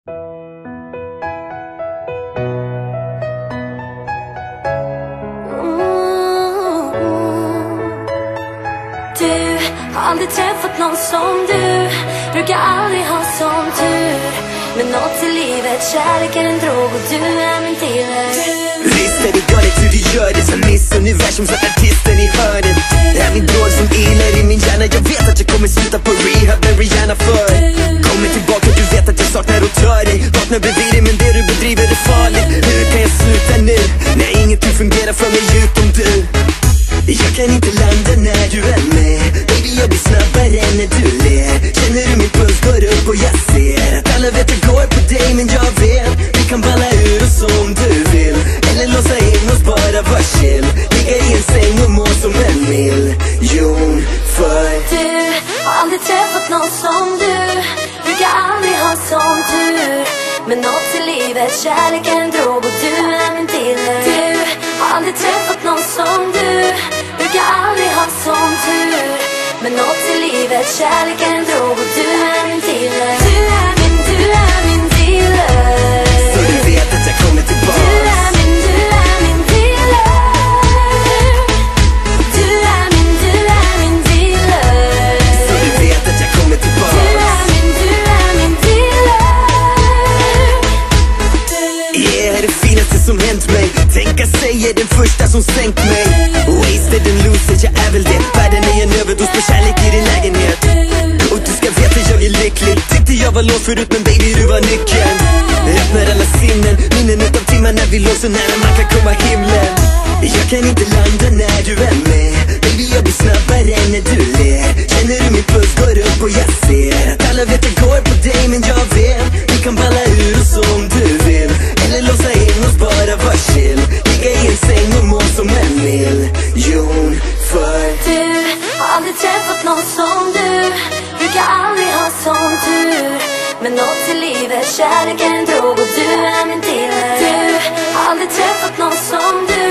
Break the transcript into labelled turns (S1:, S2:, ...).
S1: Du har aldrig träffat någon som du, brukar aldrig ha sån tur. Men något i livet, kärlek är en drog och du är min dealer.
S2: Visst är det galet hur du gör det, som Miss Universum, som artisten i hörnet. Det är min drog som ilar i min hjärna. Jag vet att jag kommer sluta på rehab, men Rihanna för. Kommer tillbaka, du vet att jag saknar att ta dig. Vaknar bredvid dig, men det du bedriver är farligt. Hur kan jag sluta nu, när ingenting fungerar för mig utom du? Jag kan inte landa när du är med. Baby, jag blir snabbare när du ler. Känner du min puls går upp och jag ser att alla vet jag går på dig, men jag vet vi kan balla ur oss om du vill. Eller låsa in oss, bara var chill. Ligga i en säng och må som en miljon. För
S1: du har aldrig träffat någon som du, brukar aldrig ha sån tur. Men något i livet, kärlek är en drog och du är min dealer. Du har aldrig träffat någon som du, brukar aldrig ha sån tur. Men något i livet, kärlek är en drog och du är min dealer. Du är min dealer.
S2: så du vet att jag kommer tillbaka.
S1: Du är min dealer. Du är min dealer.
S2: Så du vet att jag kommer tillbaka.
S1: Du är min dealer.
S2: Yeah, det finaste som hänt mig. Tänka sig är den första som sänkt mig. Wasted and loser, jag är väl det. Världen är en överdos på kärlek i din lägenhet. Och du ska veta jag är lycklig. Tyckte jag var låst förut, men baby du var nyckeln. Öppnar alla sinnen, minnen utav timmar när vi låg så nära man kan komma himlen. Jag kan inte landa när du är med. Baby jag blir snabbare när du ler. Känner du min puls går upp och jag ser att alla vet jag går på dig, men jag vet vi kan balla ur oss om du vill. Eller låsa in oss, bara var chill. Ligga i en säng och må som en miljon. För
S1: du har aldrig träffat någon som du, brukar aldrig ha sån tur. Men något i livet, kärlek är en drog och du är min dealer. Du har aldrig träffat någon som du,